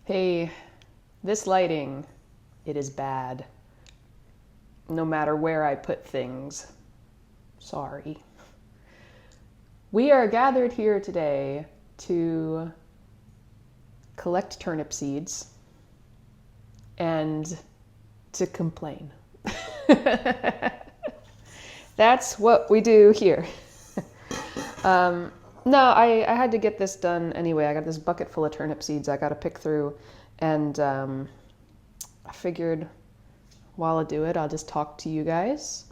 Hey, this lighting, it is bad. No matter where I put things. Sorry. We are gathered here today to collect turnip seeds and to complain. That's what we do here. No, I had to get this done anyway. I got this bucket full of turnip seeds I got to pick through, and I figured while I do it, I'll just talk to you guys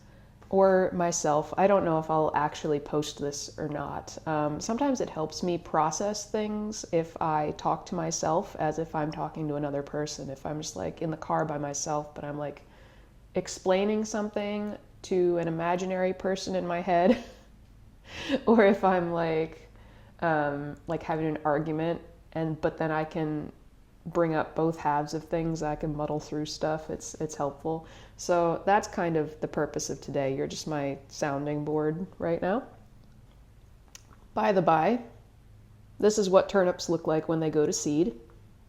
or myself. I don't know if I'll actually post this or not. Sometimes it helps me process things if I talk to myself as if I'm talking to another person. If I'm just like in the car by myself, but I'm like explaining something to an imaginary person in my head, or if I'm like having an argument, but then I can bring up both halves of things. I can muddle through stuff. It's helpful. So that's kind of the purpose of today. You're just my sounding board right now. By the by, this is what turnips look like when they go to seed.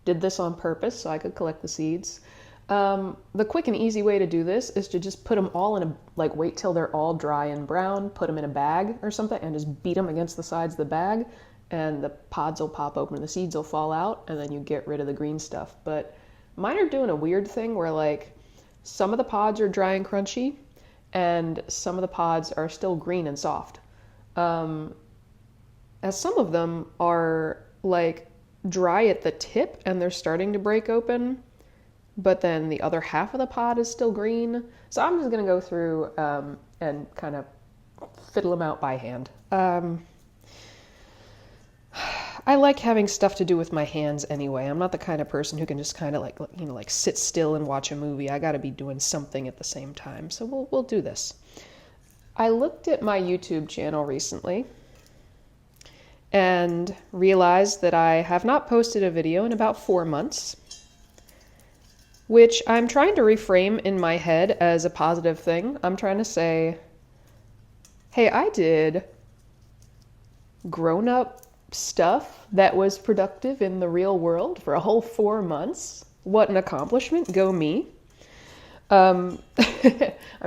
Did this on purpose so I could collect the seeds. The quick and easy way to do this is to just put them all in wait till they're all dry and brown, put them in a bag or something, and just beat them against the sides of the bag, and the pods will pop open and the seeds will fall out, and then you get rid of the green stuff. But mine are doing a weird thing where some of the pods are dry and crunchy, and some of the pods are still green and soft. As some of them are dry at the tip and they're starting to break open, but then the other half of the pod is still green. So I'm just going to go through and kind of fiddle them out by hand. I like having stuff to do with my hands anyway. I'm not the kind of person who can just kind of sit still and watch a movie. I got to be doing something at the same time. So we'll do this. I looked at my YouTube channel recently and realized that I have not posted a video in about 4 months, which I'm trying to reframe in my head as a positive thing. I'm trying to say, hey, I did grown-up stuff that was productive in the real world for a whole 4 months. What an accomplishment. Go me. I'm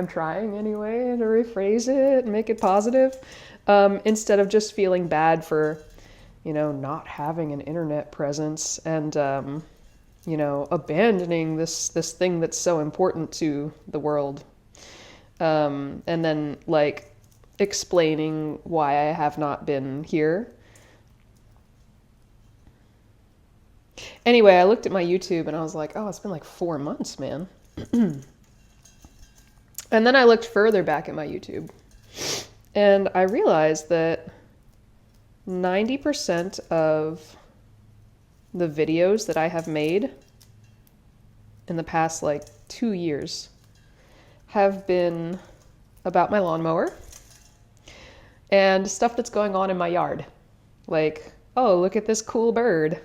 trying anyway to rephrase it and make it positive, instead of just feeling bad for, not having an internet presence and, abandoning this thing that's so important to the world. And then explaining why I have not been here. Anyway, I looked at my YouTube and I was like, oh, it's been 4 months, man. And then I looked further back at my YouTube and I realized that 90% of the videos that I have made in the past 2 years have been about my lawnmower and stuff that's going on in my yard. Oh, look at this cool bird.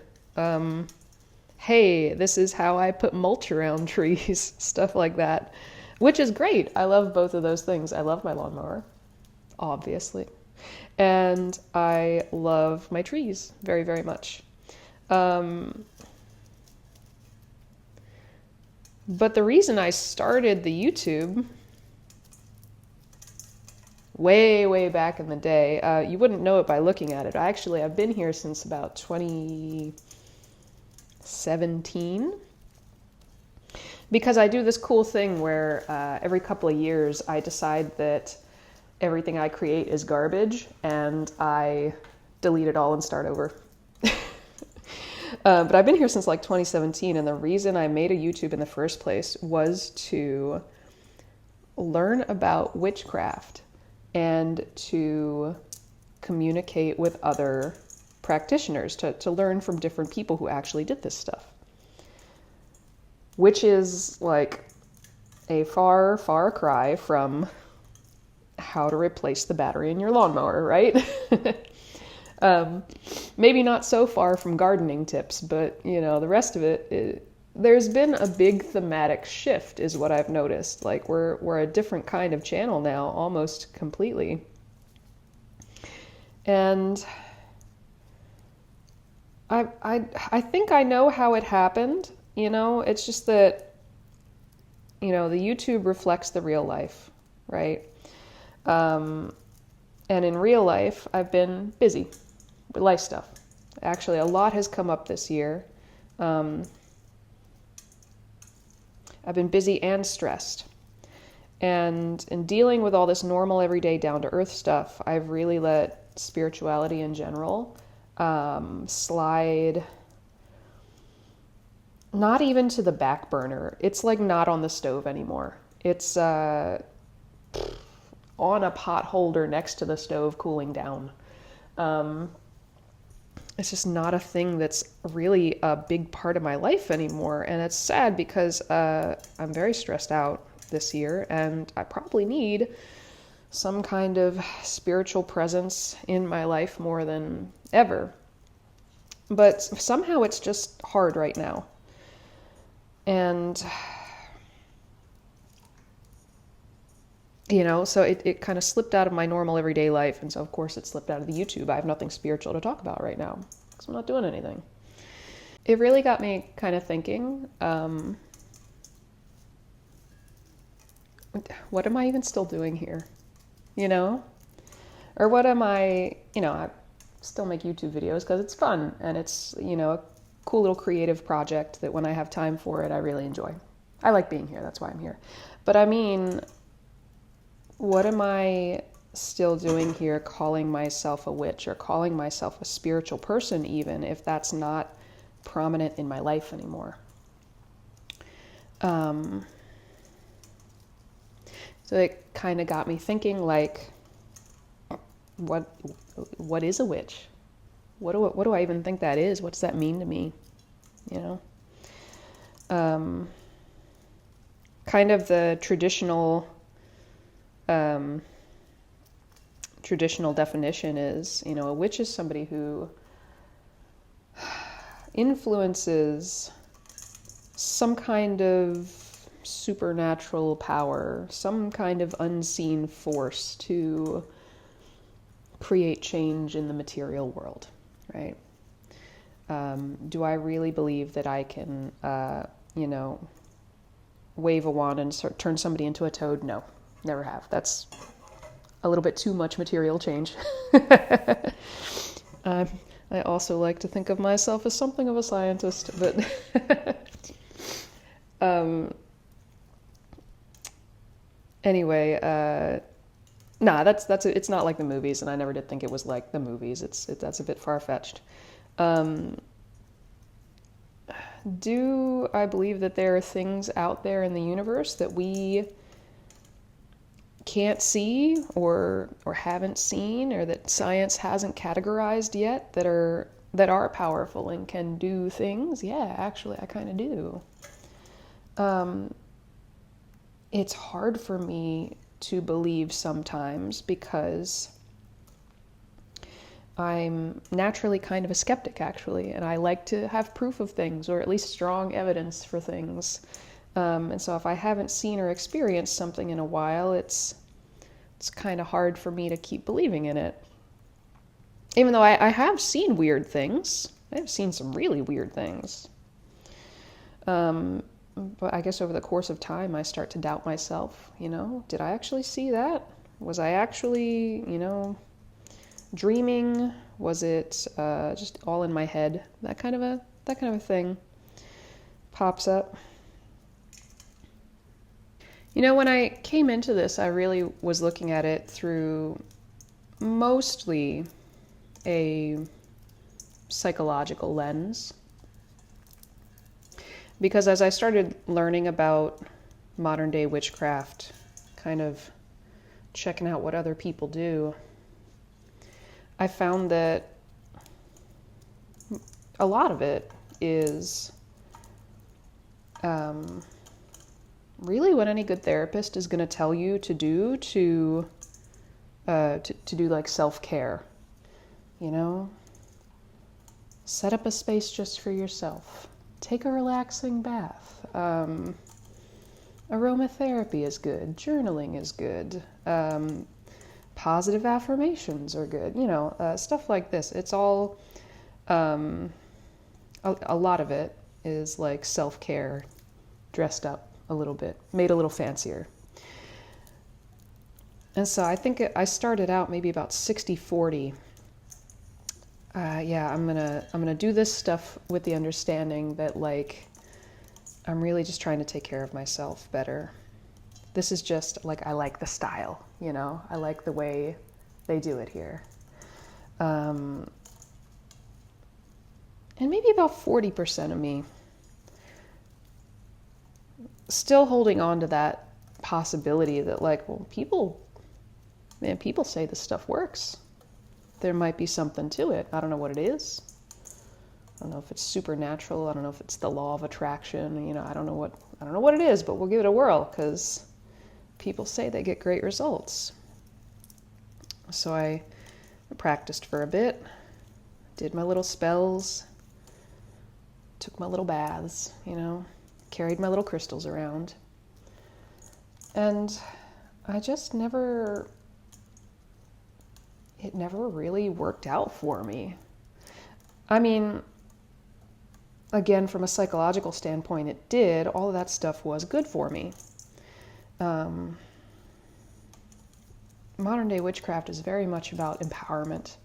Hey, this is how I put mulch around trees, stuff like that, which is great. I love both of those things. I love my lawnmower, obviously, and I love my trees very, very much. But the reason I started the YouTube way, way back in the day, you wouldn't know it by looking at it. I've been here since about 2017, because I do this cool thing where every couple of years I decide that everything I create is garbage and I delete it all and start over. But I've been here since 2017, and the reason I made a YouTube in the first place was to learn about witchcraft and to communicate with other practitioners, to learn from different people who actually did this stuff, which is a far, far cry from how to replace the battery in your lawnmower, right? Maybe not so far from gardening tips, but the rest of it, there's been a big thematic shift is what I've noticed. We're a different kind of channel now, almost completely. And I think I know how it happened. It's just that, the YouTube reflects the real life, right? Um, and in real life, I've been busy with life stuff. Actually, a lot has come up this year. Um, I've been busy and stressed. And in dealing with all this normal, everyday, down to earth stuff, I've really let spirituality in general slide, not even to the back burner. It's like not on the stove anymore. It's on a pot holder next to the stove cooling down. It's just not a thing that's really a big part of my life anymore. And it's sad because I'm very stressed out this year, and I probably need some kind of spiritual presence in my life more than ever. But somehow it's just hard right now. And, so it kind of slipped out of my normal everyday life. And so, of course, it slipped out of the YouTube. I have nothing spiritual to talk about right now because I'm not doing anything. It really got me kind of thinking, what am I even still doing here? Or what am I still make YouTube videos because it's fun and it's, a cool little creative project that when I have time for it, I really enjoy. I like being here. That's why I'm here. But I mean, what am I still doing here calling myself a witch or calling myself a spiritual person even if that's not prominent in my life anymore? So it kind of got me thinking, like, what is a witch? What do I even think that is? What does that mean to me? Kind of the traditional definition is, a witch is somebody who influences some kind of supernatural power, some kind of unseen force to create change in the material world, right? Do I really believe that I can, wave a wand and turn somebody into a toad? No, never have. That's a little bit too much material change. I also like to think of myself as something of a scientist, but anyway, it's not like the movies, and I never did think it was like the movies. That's a bit far-fetched. Do I believe that there are things out there in the universe that we can't see or haven't seen, or that science hasn't categorized yet, that are powerful and can do things? Yeah, actually, I kind of do. It's hard for me to believe sometimes because I'm naturally kind of a skeptic, actually, and I like to have proof of things, or at least strong evidence for things. And so if I haven't seen or experienced something in a while, it's kind of hard for me to keep believing in it. Even though I have seen weird things. I've seen some really weird things. But I guess over the course of time, I start to doubt myself. Did I actually see that? Was I actually, dreaming? Was it just all in my head? That kind of a thing pops up. When I came into this, I really was looking at it through mostly a psychological lens. Because as I started learning about modern day witchcraft, kind of checking out what other people do, I found that a lot of it is really what any good therapist is going to tell you to do to do like self-care. Set up a space just for yourself. Take a relaxing bath. Aromatherapy is good. Journaling is good. Positive affirmations are good. Stuff like this. It's all a lot of it is like self-care dressed up a little bit, made a little fancier. And so I think I started out maybe about 60-40. Yeah, I'm gonna do this stuff with the understanding that like I'm really just trying to take care of myself better. This is just like, I like the style, you know, I like the way they do it here. And maybe about 40% of me still holding on to that possibility that like, well, people say this stuff works. There might be something to it. I don't know what it is. I don't know if it's supernatural. I don't know if it's the law of attraction. You know, I don't know what it is, but we'll give it a whirl because people say they get great results. So I practiced for a bit, did my little spells, took my little baths, you know, carried my little crystals around. And I just it never really worked out for me. I mean, again, from a psychological standpoint, it did. All of that stuff was good for me. Modern day witchcraft is very much about empowerment.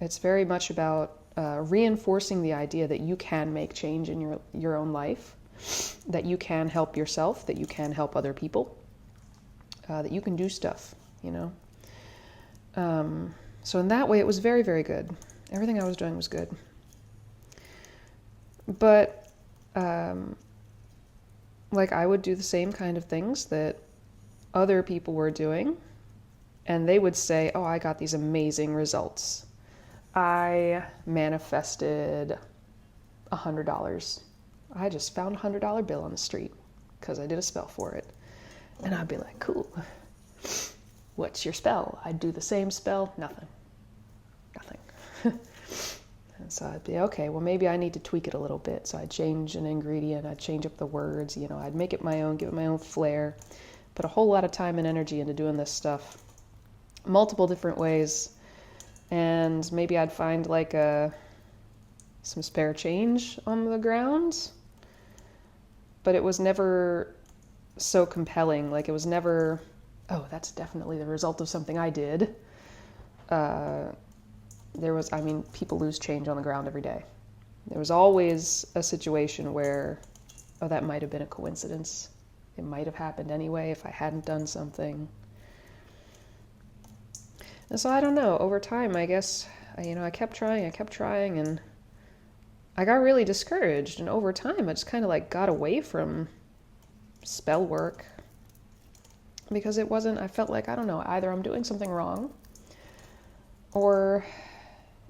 It's very much about reinforcing the idea that you can make change in your own life, that you can help yourself, that you can help other people, that you can do stuff, you know. So in that way, it was very, very good. Everything I was doing was good. But like I would do the same kind of things that other people were doing, and they would say, oh, I got these amazing results. I manifested $100. I just found a $100 bill on the street because I did a spell for it. And I'd be like, cool. What's your spell? I'd do the same spell. Nothing. And so I'd be, okay, well, maybe I need to tweak it a little bit. So I'd change an ingredient. I'd change up the words. You know, I'd make it my own, give it my own flair. Put a whole lot of time and energy into doing this stuff multiple different ways. And maybe I'd find like some spare change on the ground. But it was never so compelling. Like it was never, oh, that's definitely the result of something I did. People lose change on the ground every day. There was always a situation where, oh, that might have been a coincidence. It might have happened anyway if I hadn't done something. And so I don't know, over time, I guess, I kept trying, and I got really discouraged. And over time, I just kind of like got away from spell work because I felt like, I don't know, either I'm doing something wrong or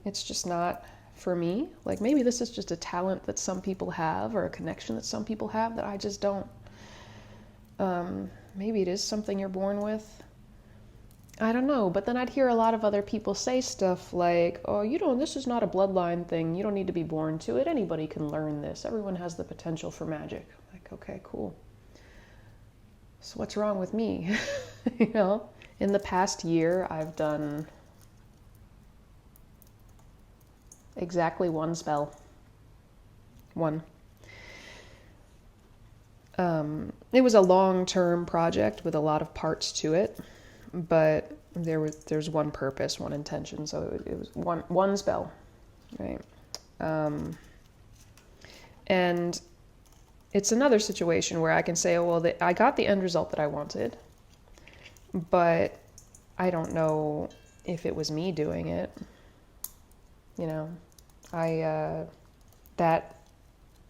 it's just not for me. Like maybe this is just a talent that some people have or a connection that some people have that I just don't. Maybe it is something you're born with. I don't know. But then I'd hear a lot of other people say stuff like, oh, this is not a bloodline thing. You don't need to be born to it. Anybody can learn this. Everyone has the potential for magic. I'm like, okay, cool. So what's wrong with me? In the past year, I've done exactly one spell. One. It was a long-term project with a lot of parts to it, but there's one purpose, one intention, so it was one spell, right? And it's another situation where I can say, oh, well, I got the end result that I wanted, but I don't know if it was me doing it.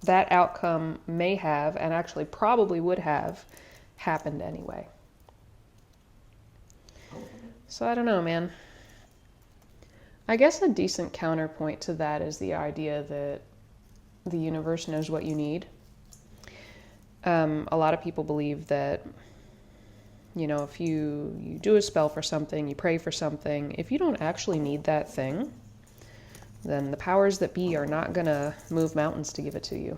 That outcome may have, and actually probably would have, happened anyway. So I don't know, man. I guess a decent counterpoint to that is the idea that the universe knows what you need. A lot of people believe that, if you do a spell for something, you pray for something, if you don't actually need that thing, then the powers that be are not going to move mountains to give it to you.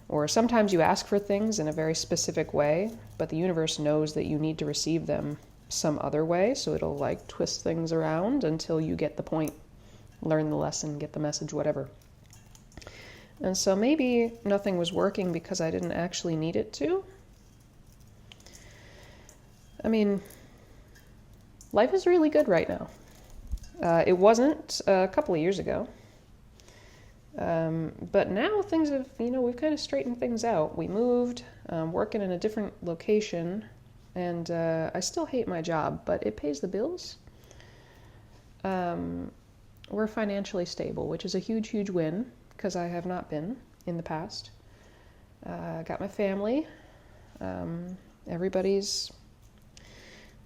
Or sometimes you ask for things in a very specific way, but the universe knows that you need to receive them some other way, so it'll like twist things around until you get the point, learn the lesson, get the message, whatever. And so maybe nothing was working because I didn't actually need it to. I mean, life is really good right now. It wasn't a couple of years ago. But now things have, we've kind of straightened things out. We moved, working in a different location, and I still hate my job, but it pays the bills. We're financially stable, which is a huge, huge win, because I have not been in the past. Got my family. Everybody's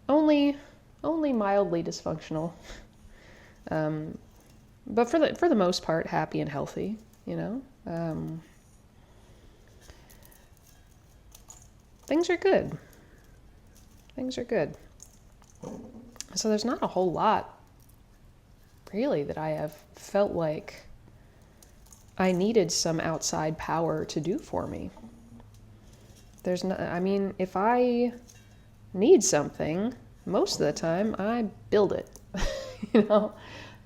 only mildly dysfunctional. But for the most part, happy and healthy, Things are good. Things are good. So there's not a whole lot, really, that I have felt like I needed some outside power to do for me. There's no, I mean, if I need something, most of the time I build it.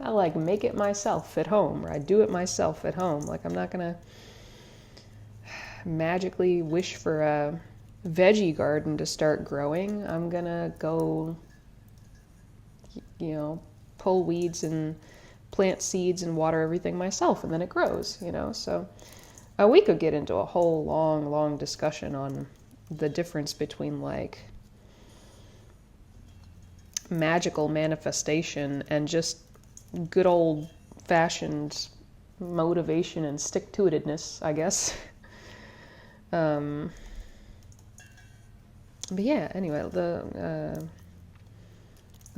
I like make it myself at home, or I do it myself at home. Like, I'm not gonna magically wish for a veggie garden to start growing. I'm gonna go, pull weeds and plant seeds and water everything myself, and then it grows, So we could get into a whole long discussion on the difference between like magical manifestation and just good old-fashioned motivation and stick-to-itedness, I guess. But yeah, anyway, the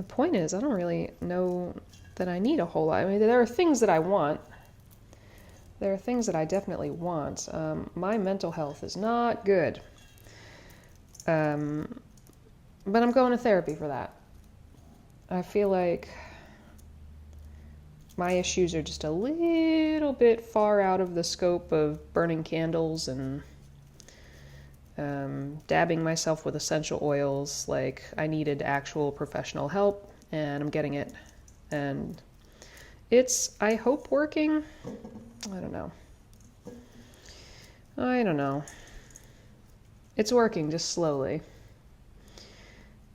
point is, I don't really know that I need a whole lot. I mean, there are things that I want. There are things that I definitely want. My mental health is not good. But I'm going to therapy for that. I feel like my issues are just a little bit far out of the scope of burning candles and dabbing myself with essential oils. Like, I needed actual professional help, and I'm getting it. And it's, I hope, working. I don't know. It's working, just slowly.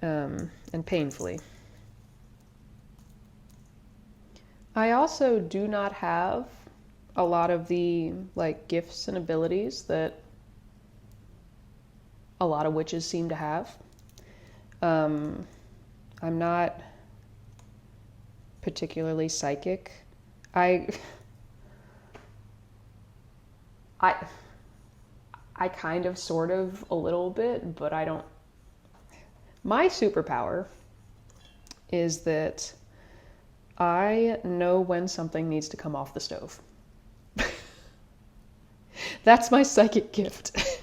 And painfully. I also do not have a lot of the like gifts and abilities that a lot of witches seem to have. I'm not particularly psychic. I kind of, sort of, a little bit, but I don't. My superpower is that I know when something needs to come off the stove. That's my psychic gift.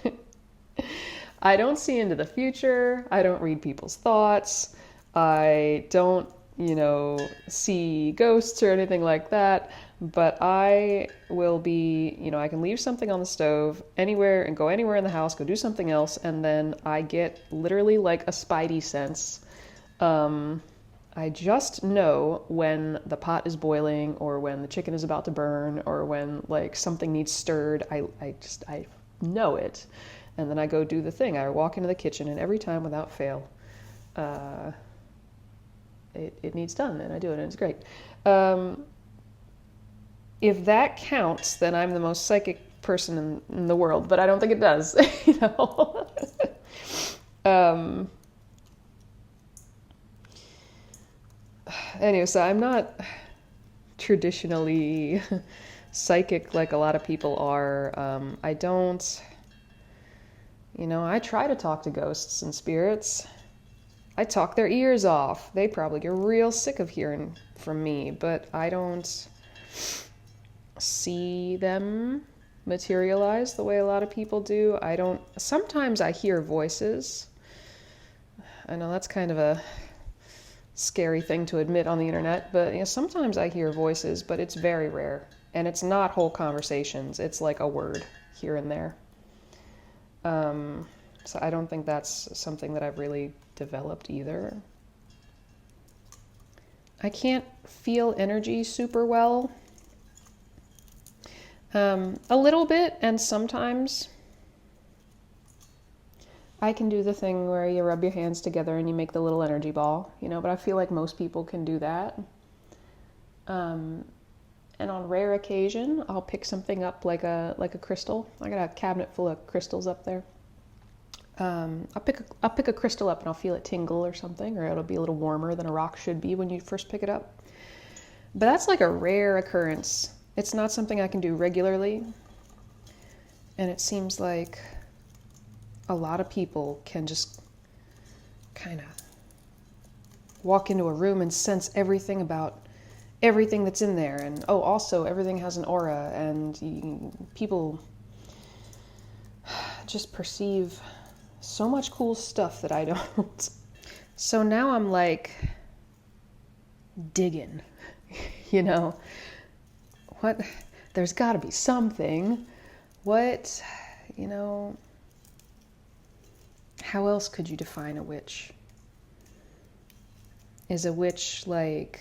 I don't see into the future. I don't read people's thoughts. I don't, see ghosts or anything like that. But I will be, I can leave something on the stove anywhere and go anywhere in the house, go do something else, and then I get literally like a spidey sense. I just know when the pot is boiling, or when the chicken is about to burn, or when like something needs stirred. I know it. And then I go do the thing. I walk into the kitchen, and every time without fail, it needs done, and I do it, and it's great. If that counts, then I'm the most psychic person in the world, but I don't think it does. Anyway, so I'm not traditionally psychic like a lot of people are. I don't, I try to talk to ghosts and spirits. I talk their ears off. They probably get real sick of hearing from me, but I don't see them materialize the way a lot of people do. Sometimes I hear voices. I know that's kind of a scary thing to admit on the internet, but sometimes I hear voices, but it's very rare. And it's not whole conversations. It's like a word here and there. So I don't think that's something that I've really developed either. I can't feel energy super well. A little bit, and sometimes I can do the thing where you rub your hands together and you make the little energy ball, but I feel like most people can do that. And on rare occasion, I'll pick something up like a crystal. I got a cabinet full of crystals up there. I'll pick a crystal up and I'll feel it tingle or something, or it'll be a little warmer than a rock should be when you first pick it up. But that's like a rare occurrence. It's not something I can do regularly. And it seems like a lot of people can just kind of walk into a room and sense everything about everything that's in there. And also everything has an aura, and people just perceive so much cool stuff that I don't. So now I'm like digging, what, there's got to be something. What, how else could you define a witch? Is a witch like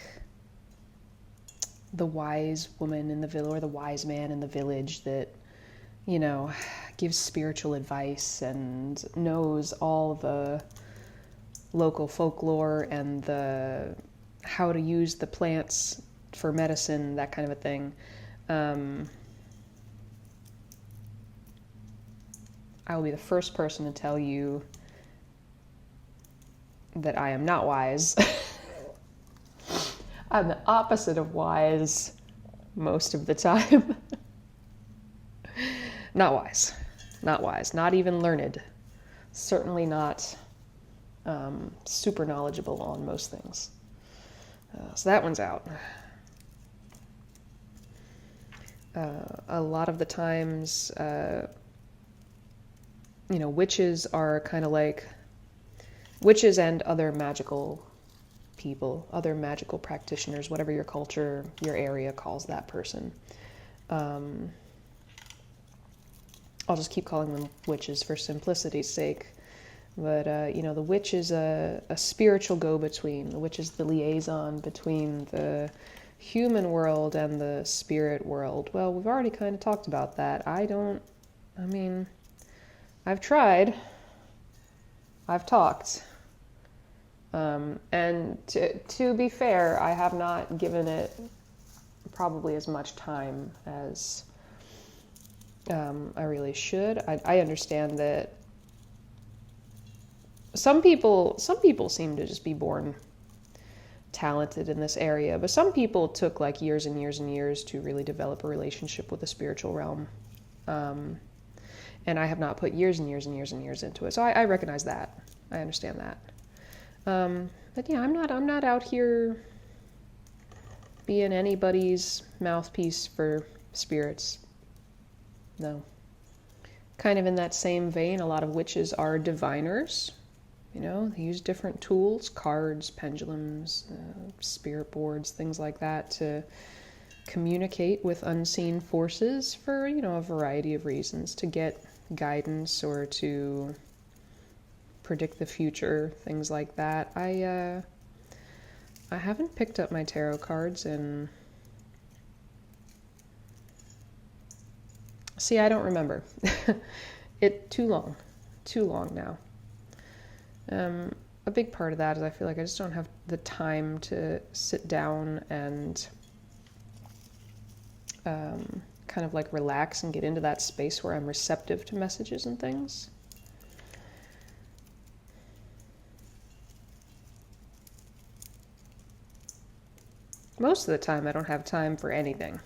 the wise woman in the village, or the wise man in the village that, gives spiritual advice and knows all the local folklore and the how to use the plants for medicine, that kind of a thing? I will be the first person to tell you that I am not wise. I'm the opposite of wise most of the time. Not wise. Not even learned. Certainly not super knowledgeable on most things. So that one's out. A lot of the times, witches are kind of like witches and other magical people, other magical practitioners, whatever your culture, your area calls that person. I'll just keep calling them witches for simplicity's sake. But, the witch is a spiritual go-between. The witch is the liaison between the human world and the spirit world. Well, we've already kind of talked about that. I've tried. I've talked. And to be fair, I have not given it probably as much time as I really should. I understand that some people seem to just be born talented in this area, but some people took like years and years and years to really develop a relationship with the spiritual realm. And I have not put years and years and years and years into it. So I recognize that. I understand that. But yeah, I'm not out here being anybody's mouthpiece for spirits. No. Kind of in that same vein, a lot of witches are diviners. They use different tools, cards, pendulums, spirit boards, things like that, to communicate with unseen forces for, a variety of reasons, to get guidance or to predict the future, things like that. I haven't picked up my tarot cards and see, I don't remember. Too long now. A big part of that is I feel like I just don't have the time to sit down and kind of like relax and get into that space where I'm receptive to messages and things. Most of the time, I don't have time for anything.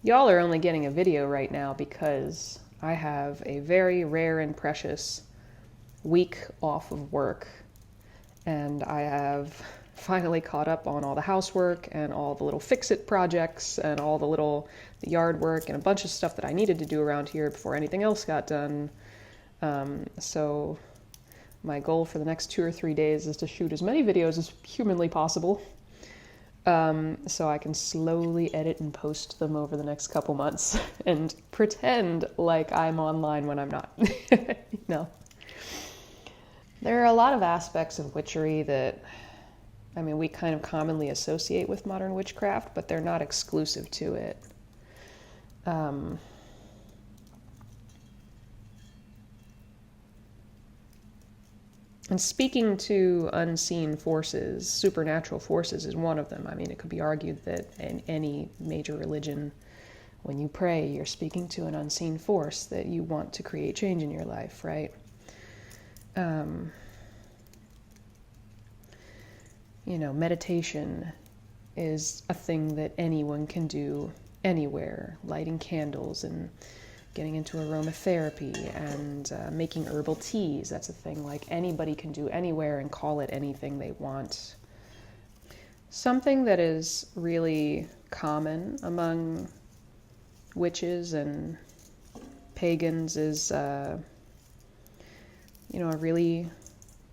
Y'all are only getting a video right now because I have a very rare and precious week off of work, and I have finally caught up on all the housework and all the little fix-it projects and all the yard work and a bunch of stuff that I needed to do around here before anything else got done. So my goal for the next 2 or 3 days is to shoot as many videos as humanly possible, so I can slowly edit and post them over the next couple months and pretend like I'm online when I'm not. No. There are a lot of aspects of witchery that I mean, we kind of commonly associate with modern witchcraft, but they're not exclusive to it. And speaking to unseen forces, supernatural forces is one of them. I mean, it could be argued that in any major religion, when you pray, you're speaking to an unseen force that you want to create change in your life, right? Meditation is a thing that anyone can do anywhere. Lighting candles and getting into aromatherapy and making herbal teas. That's a thing like anybody can do anywhere and call it anything they want. Something that is really common among witches and pagans is, a really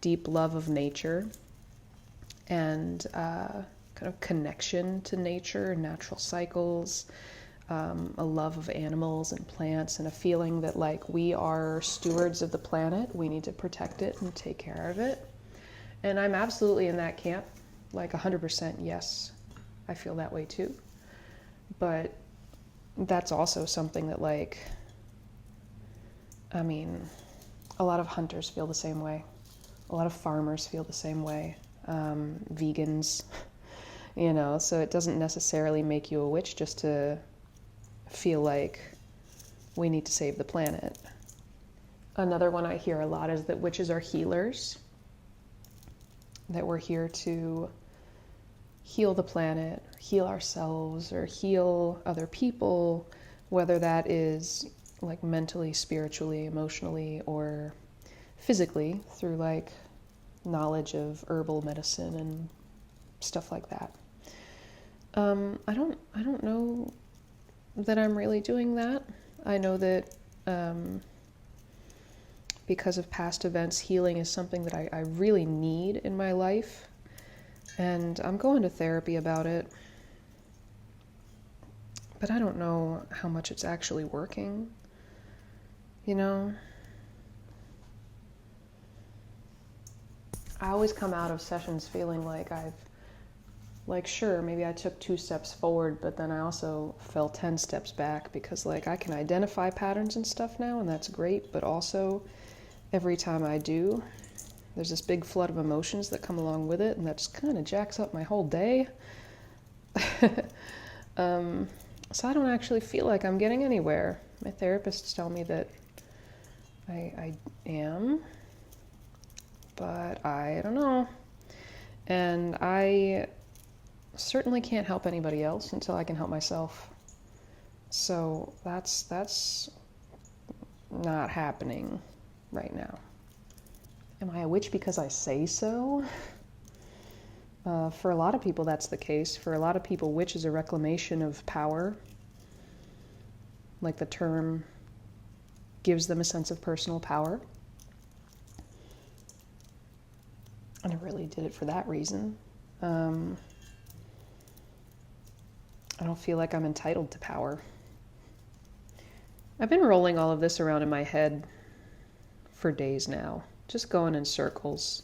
deep love of nature and kind of connection to nature and natural cycles. A love of animals and plants and a feeling that like we are stewards of the planet. We need to protect it and take care of it. And I'm absolutely in that camp, like 100% yes. I feel that way too. But that's also something that like, I mean, a lot of hunters feel the same way. A lot of farmers feel the same way. Vegans, so it doesn't necessarily make you a witch just to feel like we need to save the planet. Another one I hear a lot is that witches are healers, that we're here to heal the planet, heal ourselves, or heal other people, whether that is like mentally, spiritually, emotionally, or physically through like knowledge of herbal medicine and stuff like that. I don't know that I'm really doing that. I know that because of past events, healing is something that I really need in my life. And I'm going to therapy about it. But I don't know how much it's actually working. I always come out of sessions feeling like, sure, maybe I took 2 steps forward, but then I also fell 10 steps back because like I can identify patterns and stuff now, and that's great, but also every time I do, there's this big flood of emotions that come along with it, and that just kind of jacks up my whole day. So I don't actually feel like I'm getting anywhere. My therapists tell me that I am, but I don't know. And I certainly can't help anybody else until I can help myself. So that's not happening right now. Am I a witch because I say so? For a lot of people, that's the case. For a lot of people, witch is a reclamation of power. Like the term gives them a sense of personal power. I never really did it for that reason. I don't feel like I'm entitled to power. I've been rolling all of this around in my head for days now, just going in circles.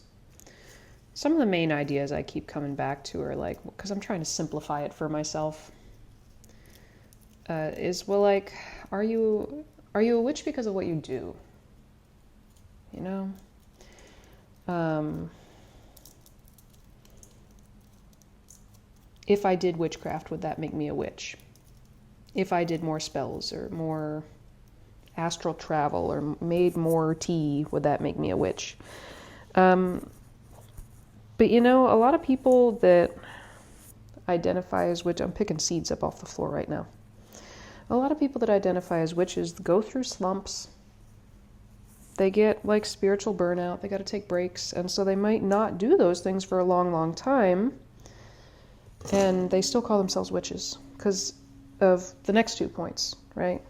Some of the main ideas I keep coming back to are like, because I'm trying to simplify it for myself, is, well, like, are you a witch because of what you do? If I did witchcraft, would that make me a witch? If I did more spells or more astral travel or made more tea, would that make me a witch? But a lot of people that identify as witch, I'm picking seeds up off the floor right now. A lot of people that identify as witches go through slumps. They get like spiritual burnout. They got to take breaks. And so they might not do those things for a long, long time. And they still call themselves witches because of the next 2 points, right?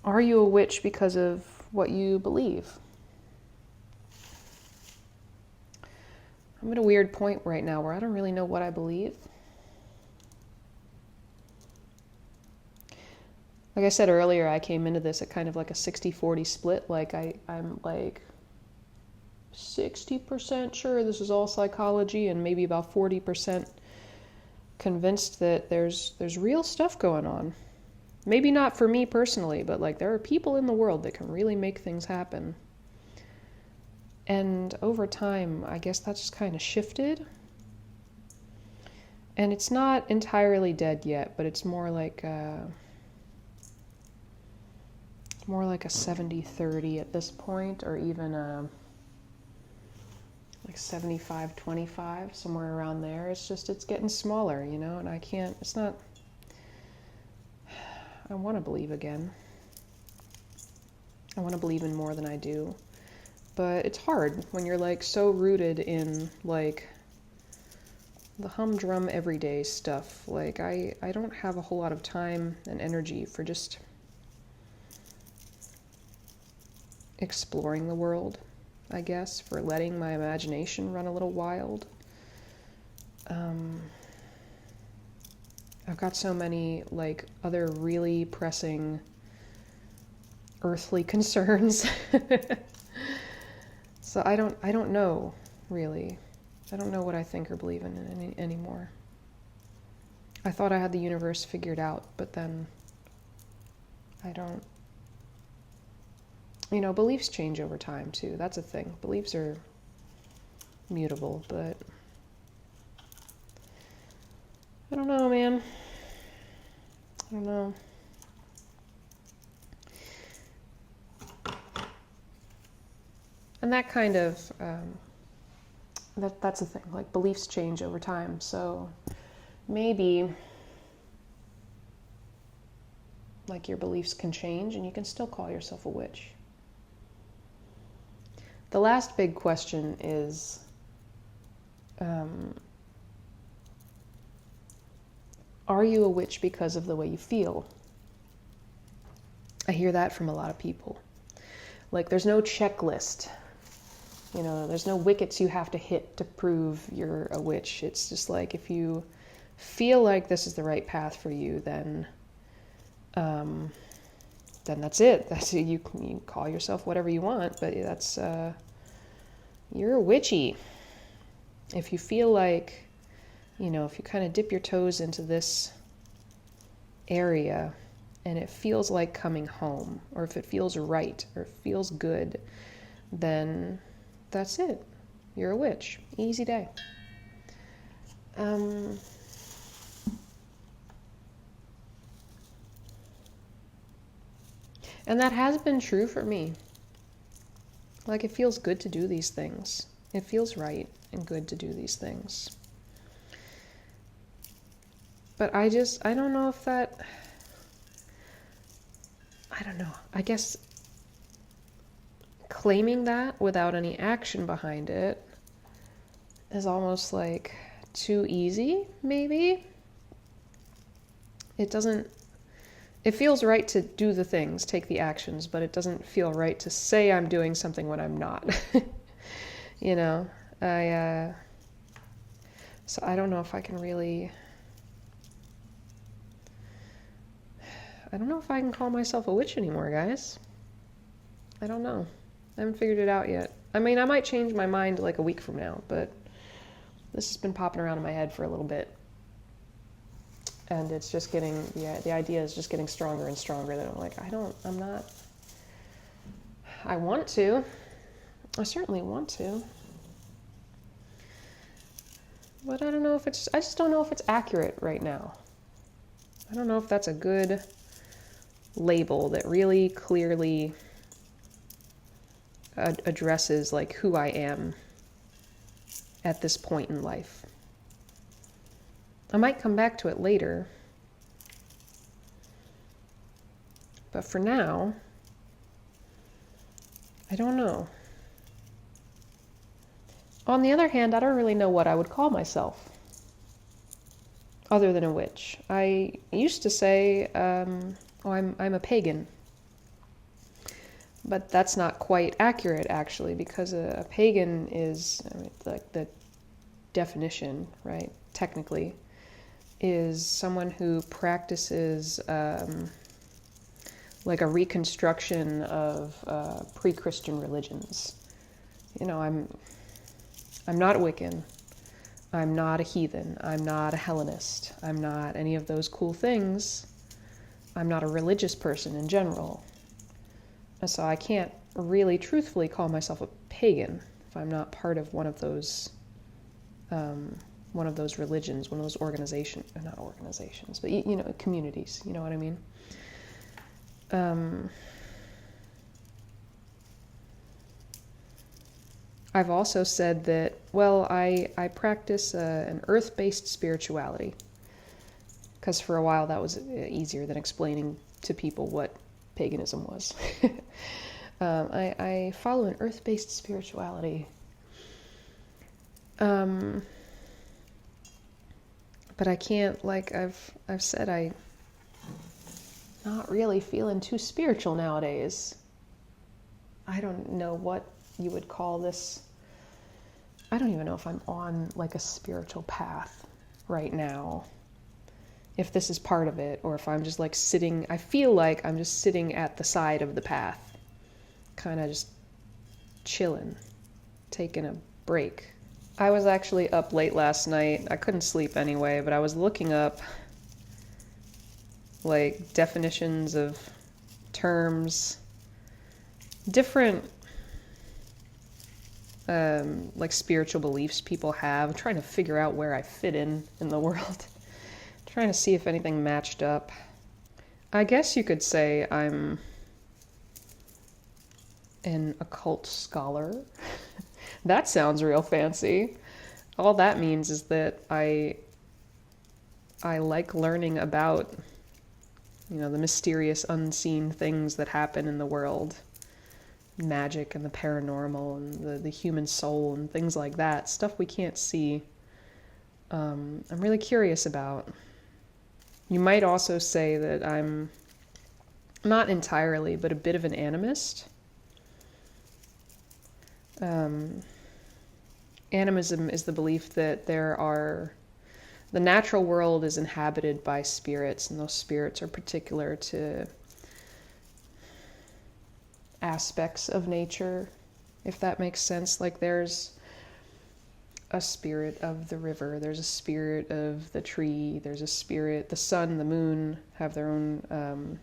Are you a witch because of what you believe? I'm at a weird point right now where I don't really know what I believe. Like I said earlier, I came into this at kind of like a 60-40 split. Like I'm like 60% sure this is all psychology, and maybe about 40% convinced that there's real stuff going on. Maybe not for me personally, but like there are people in the world that can really make things happen. And over time, I guess that just kind of shifted. And it's not entirely dead yet, but it's more like a 70-30 at this point, or even like 75-25, somewhere around there. It's just, it's getting smaller, you know, and I can't, it's not, I want to believe again. I want to believe in more than I do. But it's hard when you're like so rooted in like the humdrum everyday stuff. Like I don't have a whole lot of time and energy for just exploring the world, I guess, for letting my imagination run a little wild. I've got so many like other really pressing earthly concerns. So I don't know, really. I don't know what I think or believe in anymore. I thought I had the universe figured out, but then I don't. You know, beliefs change over time, too. That's a thing. Beliefs are mutable, but I don't know, man. I don't know. And that kind of, that's the thing. Like, beliefs change over time, so maybe like your beliefs can change and you can still call yourself a witch. The last big question is, are you a witch because of the way you feel? I hear that from a lot of people. Like, there's no checklist. You know, there's no wickets you have to hit to prove you're a witch. It's just like, if you feel like this is the right path for you, then that's it. That's it. You can call yourself whatever you want, but that's you're a witchy. If you feel like, you know, if you kind of dip your toes into this area and it feels like coming home, or if it feels right or feels good, then that's it. You're a witch. Easy day. And that has been true for me. Like, it feels good to do these things. It feels right and good to do these things. But I don't know if that, I don't know. I guess claiming that without any action behind it is almost like too easy, maybe. It feels right to do the things, take the actions, but it doesn't feel right to say I'm doing something when I'm not. You know, so I don't know if I can really, I don't know if I can call myself a witch anymore, guys. I don't know. I haven't figured it out yet. I mean, I might change my mind like a week from now, but this has been popping around in my head for a little bit. And it's just getting, the idea is just getting stronger and stronger, that I'm like, I want to. I certainly want to. But I just don't know if it's accurate right now. I don't know if that's a good label that really clearly addresses like who I am at this point in life. I might come back to it later, but for now, I don't know. On the other hand, I don't really know what I would call myself other than a witch. I used to say, I'm a pagan, but that's not quite accurate, actually, because a pagan is, I mean, like the definition, right, technically, is someone who practices like a reconstruction of pre-Christian religions. I'm not Wiccan. I'm not a heathen. I'm not a Hellenist. I'm not any of those cool things. I'm not a religious person in general. And so I can't really truthfully call myself a pagan if I'm not part of one of those religions, one of those not organizations, but communities, you know what I mean? I've also said that, I practice an earth-based spirituality, because for a while that was easier than explaining to people what paganism was. I follow an earth-based spirituality. But I can't, I've said, I'm not really feeling too spiritual nowadays. I don't know what you would call this. I don't even know if I'm on a spiritual path right now, if this is part of it, or if I'm just sitting. I feel like I'm just sitting at the side of the path, kind of just chilling, taking a break. I was actually up late last night. I couldn't sleep anyway, but I was looking up definitions of terms, different spiritual beliefs people have, trying to figure out where I fit in the world, trying to see if anything matched up. I guess you could say I'm an occult scholar. That sounds real fancy. All that means is that I like learning about, the mysterious unseen things that happen in the world. Magic and the paranormal and the human soul and things like that, stuff we can't see. I'm really curious about. You might also say that I'm not entirely, but a bit of an animist. Animism is the belief that the natural world is inhabited by spirits, and those spirits are particular to aspects of nature, if that makes sense. There's a spirit of the river, there's a spirit of the tree, there's a spirit, the sun, the moon have their own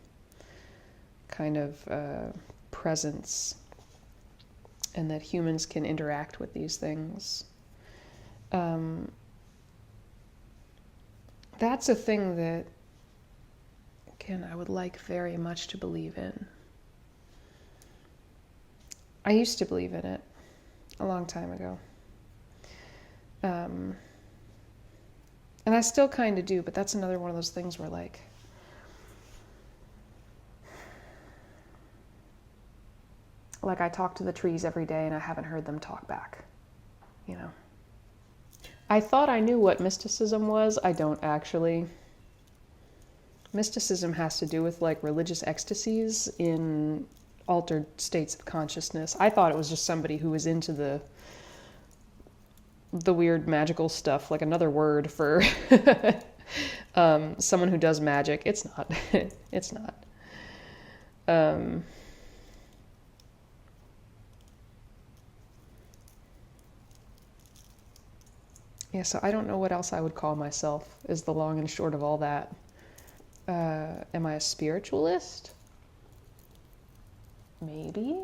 kind of presence, and that humans can interact with these things. That's a thing that, again, I would like very much to believe in. I used to believe in it a long time ago. And I still kind of do, but that's another one of those things where I talk to the trees every day and I haven't heard them talk back, I thought I knew what mysticism was. I don't actually. Mysticism has to do with religious ecstasies in altered states of consciousness. I thought it was just somebody who was into the weird magical stuff, another word for someone who does magic. It's not. It's not. Yeah, so I don't know what else I would call myself, is the long and short of all that. Am I a spiritualist? Maybe?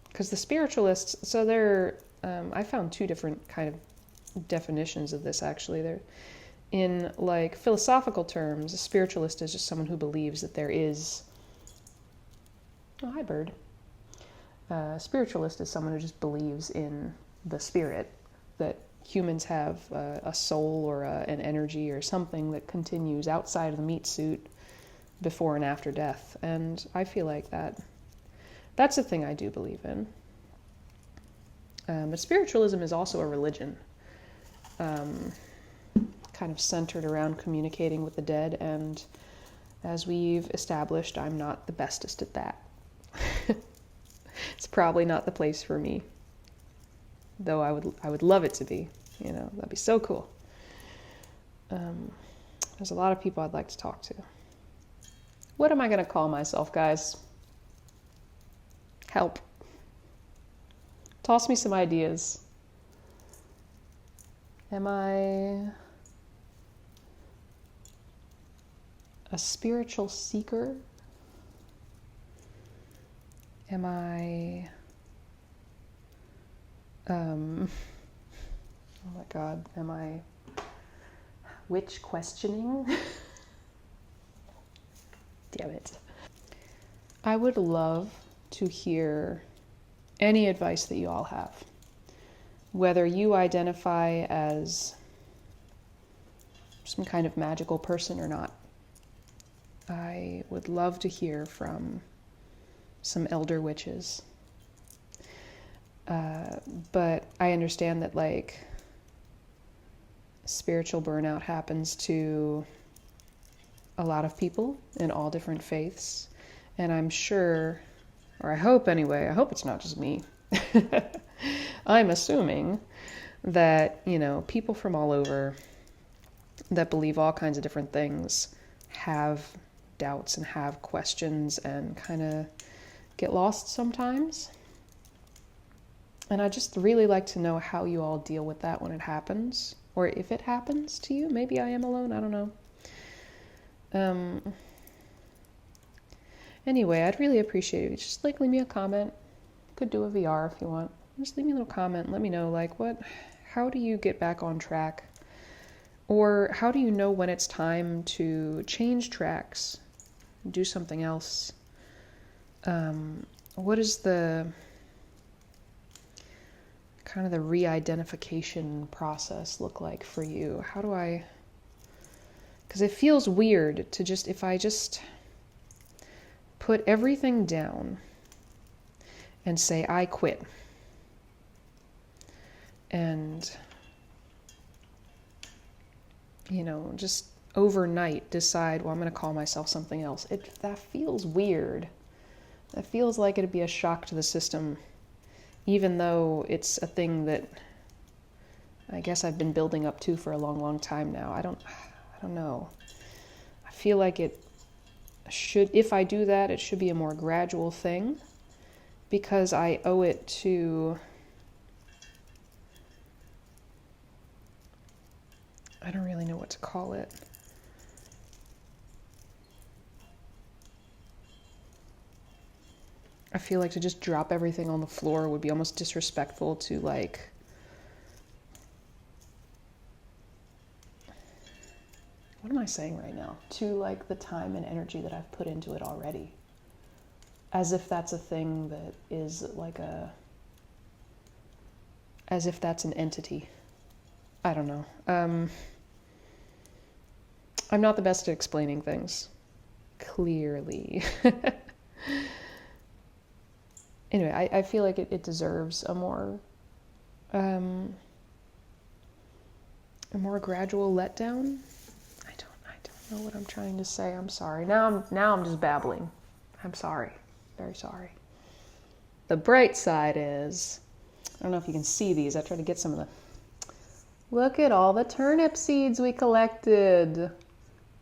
Because the spiritualists, so I found two different kind of definitions of this, actually. They're in philosophical terms. A spiritualist is just someone who believes that there is... Oh, hi, bird. A spiritualist is someone who just believes in the spirit, that humans have a soul or an energy or something that continues outside of the meat suit before and after death. And I feel like that's a thing I do believe in. But spiritualism is also a religion, kind of centered around communicating with the dead, and as we've established, I'm not the bestest at that. It's probably not the place for me, though I would love it to be. That'd be so cool. There's a lot of people I'd like to talk to. What am I going to call myself, guys? Help. Toss me some ideas. Am I a spiritual seeker? Am I, oh my God, am I witch questioning? Damn it. I would love to hear any advice that you all have. Whether you identify as some kind of magical person or not. I would love to hear from some elder witches. But I understand that like spiritual burnout happens to a lot of people in all different faiths. And I'm sure, or I hope anyway, I hope it's not just me. I'm assuming that, you know, people from all over that believe all kinds of different things have doubts and have questions and kind of get lost sometimes. And I just really like to know how you all deal with that when it happens, or if it happens to you. Maybe I am alone, I don't know. Anyway, I'd really appreciate it. Just like leave me a comment. Could do a VR if you want. Just leave me a little comment and let me know, like, how do you get back on track? Or how do you know when it's time to change tracks, do something else? What is the kind of the re-identification process look like for you? How do I, because it feels weird to just, if I just put everything down and say, I quit. And, you know, just overnight decide, well, I'm going to call myself something else. That feels weird. That feels like it'd be a shock to the system, even though it's a thing that I guess I've been building up to for a long, long time now. I don't know. I feel like it should, if I do that, it should be a more gradual thing, because I owe it to, I don't really know what to call it. I feel like to just drop everything on the floor would be almost disrespectful to, like, what am I saying right now? To, like, the time and energy that I've put into it already. As if that's a thing that is like as if that's an entity. I don't know. I'm not the best at explaining things. Clearly. Anyway, I feel like it deserves a more gradual letdown. I don't know what I'm trying to say. I'm sorry. Now I'm just babbling. I'm sorry. Very sorry. The bright side is, I don't know if you can see these. I tried to get some of the, look at all the turnip seeds we collected.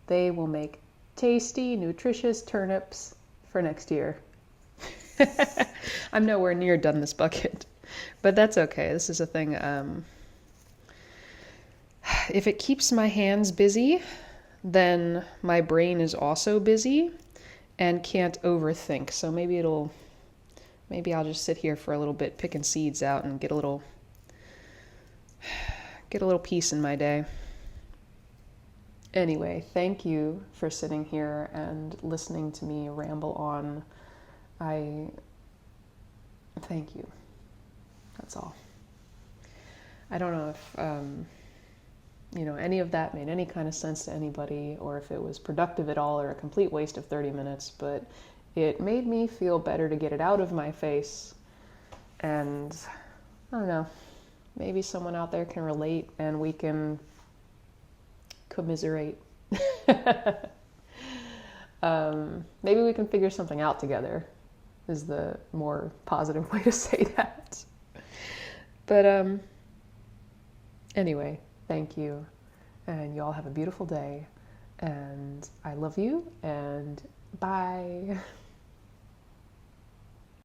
They will make tasty, nutritious turnips for next year. I'm nowhere near done this bucket, but that's okay. This is a thing. If it keeps my hands busy, then my brain is also busy and can't overthink. So maybe I'll just sit here for a little bit picking seeds out and get a little peace in my day. Anyway, thank you for sitting here and listening to me ramble on. Thank you. That's all. I don't know if any of that made any kind of sense to anybody, or if it was productive at all, or a complete waste of 30 minutes, but it made me feel better to get it out of my face. And I don't know, maybe someone out there can relate and we can commiserate. Maybe we can figure something out together, is the more positive way to say that. But anyway, thank you, and you all have a beautiful day, and I love you, and bye.